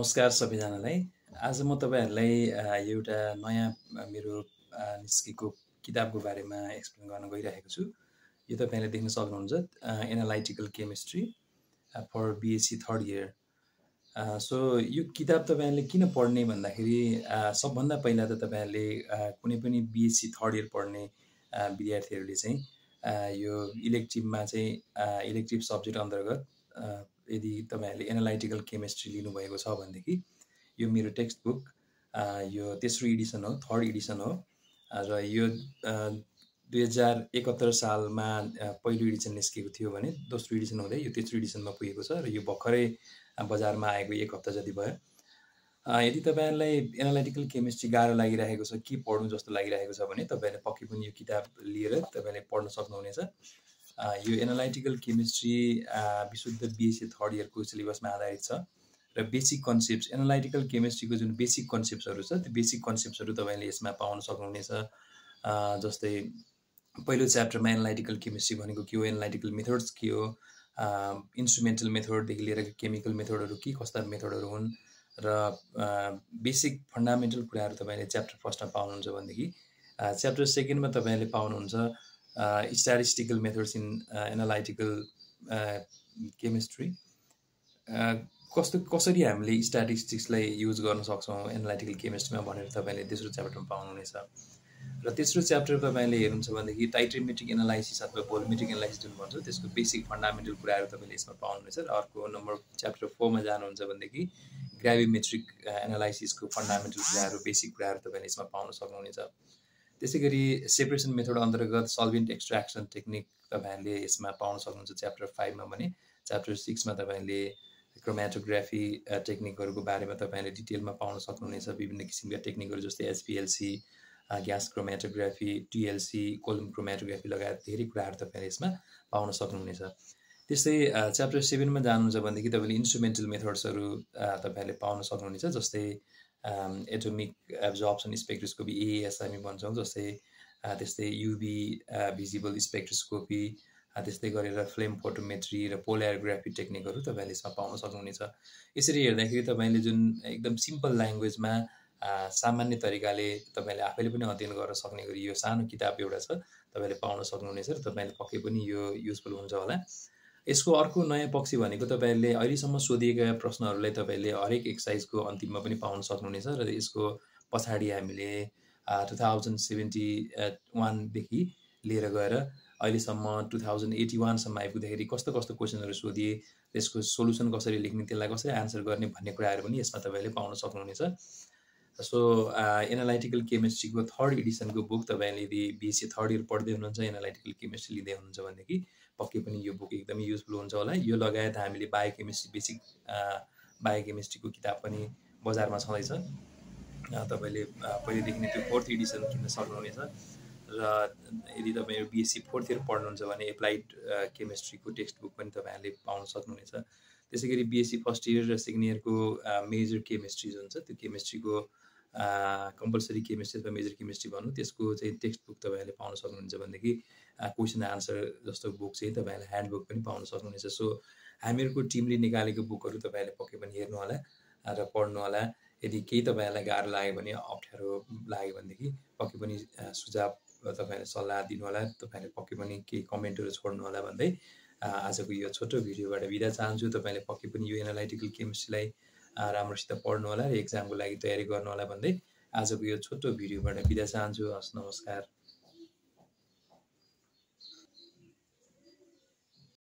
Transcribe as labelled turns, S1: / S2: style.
S1: नमस्कार सबैजनालाई। आज म तपाईहरुलाई एउटा नयाँ मेरो निस्केको किताबको बारेमा एक्सप्लेन गर्न गइरहेको छु। यो तपाईले देख्न सक्नुहुन्छ analytical chemistry for BSc third year. So यो किताब तपाईहरुले किन पढ्ने भन्दाखेरि सबभन्दा पहिला त तपाईहरुले कुनै पनि बीएससी थर्ड इयर पढ्ने विद्यार्थीहरुले चाहिँ यो इलेक्टिभमा चाहिँ इलेक्टिभ सब्जेक्ट अन्तर्गत यदि तपाईहरुले एनालाइटिकल केमिस्ट्री लिनुभएको छ भनेदेखि यो मेरो टेक्स्ट बुक यो तेस्रो एडिसन हो, थर्ड एडिसन हो र यो 2071 सालमा पहिलो एडिसन निस्केको थियो भने दोस्रो एडिसन हुँदै यो तेस्रो एडिसनमा पुगेको छ र यो भर्खरै बजारमा आएको एक हप्ता जति भयो। यदि तपाईहरुलाई एनालाइटिकल केमिस्ट्री गाह्रो लागिरहेको छ, के पढ्नु जस्तो लागिरहेको छ भने तपाईहरुले पक्कै पनि यो किताब लिएर तपाईहरुले पढ्न सक्नुहुनेछ। यो एनालाइटिकल केमिस्ट्री विशुद्ध बीएससी थर्ड इयरको सिलेबसमा आधारित छ र बेसिक कन्सेप्ट्स एनालाइटिकल केमिस्ट्रीको जुन बेसिक कन्सेप्ट्सहरु छ त्यो बेसिक कन्सेप्ट्सहरु तपाईले यसमा पाउन सक्नुहुनेछ। जस्तै पहिलो च्याप्टरमा एनालाइटिकल केमिस्ट्री भनेको के हो, एनालाइटिकल मेथड्स के हो, इन्स्ट्रुमेन्टल मेथडदेखि लिएर केमिकल मेथडहरु के कस्ता मेथडहरु हुन् र बेसिक फन्डामेन्टल कुराहरु तपाईले च्याप्टर फर्स्टमा पाउनुहुन्छ भनेदेखि च्याप्टर सेकेन्डमा तपाईले पाउनुहुन्छ statistical methods in analytical chemistry. कसरी हामीले स्ट्याटिस्टिक्सलाई युज गर्न सक्छौं एनालाइटिकल केमिस्ट्रीमा भनेर तपाईले तेस्रो च्याप्टरमा पाउनुहुनेछ। र तेस्रो च्याप्टर तपाईले हेर्नुहुन्छ भनेदेखि टाइट्रिमेट्रिक एनालाइसिस अथवा भोल्युमेट्रिक एनालाइसिस जुन भन्छ त्यसको बेसिक फन्डामेन्टल कुराहरु तपाईले यसमा पाउनुहुनेछ। र अर्को नम्बर च्याप्टर 4 मा जानुहुन्छ भनेदेखि ग्राभिमेट्रिक एनालाइसिसको फन्डामेन्टल कुराहरु बेसिक कुराहरु तपाईले यसमा पाउन सक्नुहुनेछ। त्यसैगरी सेपरेसन मेथड अन्तर्गत सल्भेन्ट एक्सट्र्याक्सन टेक्निक तपाईहरुले यसमा पाउन सक्नुहुन्छ च्याप्टर 5 मा भने च्याप्टर 6 मा तपाईले क्रोमेटोग्राफी टेक्निकहरुको बारेमा तपाईले डिटेलमा पाउन सक्नुहुनेछ। विभिन्न किसिमका टेक्निकहरु जस्तै HPLC, gas chromatography, TLC, column chromatography लगायत धेरै कुराहरु तपाईले यसमा पाउन सक्नुहुनेछ। त्यस्तै च्याप्टर 7 मा जानुहुन्छ भनेदेखि तपाईले इन्स्ट्रुमेन्टल मेथड्सहरु तपाईले पाउन सक्नुहुनेछ। जस्तै एटोमिक एब्जर्प्सन स्पेक्ट्रोस्कोपी एएस हामी भन्छौं, जस्तै त्यस्तै यूवी भिजिबल स्पेक्ट्रोस्कोपी, त्यस्तै गरेर फ्लेम फोटोमेट्री र पोलरिग्राफी टेक्निकहरु तपाईले यसमा पाउन सक्नुहुनेछ। यसरी हेर्दाखेरि तपाईले जुन एकदम सिम्पल ल्याङ्ग्वेजमा सामान्य तरिकाले तपाईले आफैले पनि अध्ययन गर्न सक्ने गरी यो सानो किताब एउटा छ तपाईले पाउन सक्नुहुनेछ र तपाईले पक्कै पनि यो युजफुल हुन्छ होला। यसको अर्को नयाँ पक्ष भनेको तपाईले अहिलेसम्म सोधिएका प्रश्नहरुलाई तपाईले हरेक एक्सरसाइजको अन्तिममा पनि पाउन सक्नुहुनेछ र यसको पछाडी हामीले 2071 देखि लिएर गएर अहिलेसम्म 2081 सम्म आइपुग्दाखेरि कस्तो क्वेशनहरु सोधिए, त्यसको सोलुसन कसरी लेख्ने, त्यसलाई कसरी आन्सर गर्ने भन्ने कुराहरु पनि यसमा तपाईले पाउन सक्नुहुनेछ। सो एनालाइटिकल केमिस्ट्रीको थर्ड एडिसनको बुक तपाईले यदि बीएससी थर्ड इयर पढ्दै हुनुहुन्छ, एनालाइटिकल केमिस्ट्री लिँदै हुनुहुन्छ भनेदेखि पक्कै पनि यो बुक एकदमै युजफुल हुन्छ होला। यो लगायत हामीले बायोकेमिस्ट्री बेसिक बायोकेमिस्ट्रीको किताब पनि बजारमा छँदैछ। तपाईले पहिलेदेखि नै त्यो फोर्थ एडिसन किन्न सक्नुहुनेछ र यदि तपाईहरु बीएससी फोर्थ इयर पढ्नुहुन्छ भने एप्लाइड केमिस्ट्रीको टेक्स्ट बुक पनि तपाईहरुले पाउन सक्नुहुनेछ। त्यसैगरी बीएससी फर्स्ट इयर र सेकेन्ड इयरको मेजर केमिस्ट्री जुन छ त्यो केमिस्ट्रीको कम्पलसरी केमिस्ट्री अथवा मेजर केमिस्ट्री भन्नु त्यसको चाहिँ टेक्स्ट बुक तपाईहरुले पाउन सक्नुहुन्छ भनेदेखि क्वेशन आन्सर जस्तो बुक चाहिँ तपाईहरुले ह्यान्ड बुक पनि पाउन सक्नुहुनेछ। सो हामीहरुको टिमले निकालेको बुकहरु तपाईहरुले पक्कै पनि हेर्नु होला र पढ्नु होला। यदि केही तपाईहरुलाई गाह्रो लाग्यो भने, अप्ठ्यारो लाग्यो भनेदेखि पक्कै पनि सुझाव तपाईहरुले सल्लाह दिनु होला। तपाईहरुले पक्कै पनि केही कमेन्टहरु छोड्नु होला भन्दै आजको यो छोटो भिडियोबाट बिदा चाहन्छु। तपाईले पक्कै पनि यो एनालाइटिकल केमिस्ट्रीलाई राम्रोसित पढ्नु होला र एक्जामको लागि तयारी गर्नु होला भन्दै आजको यो छोटो भिडियोबाट बिदा चाहन्छु। हस्, नमस्कार।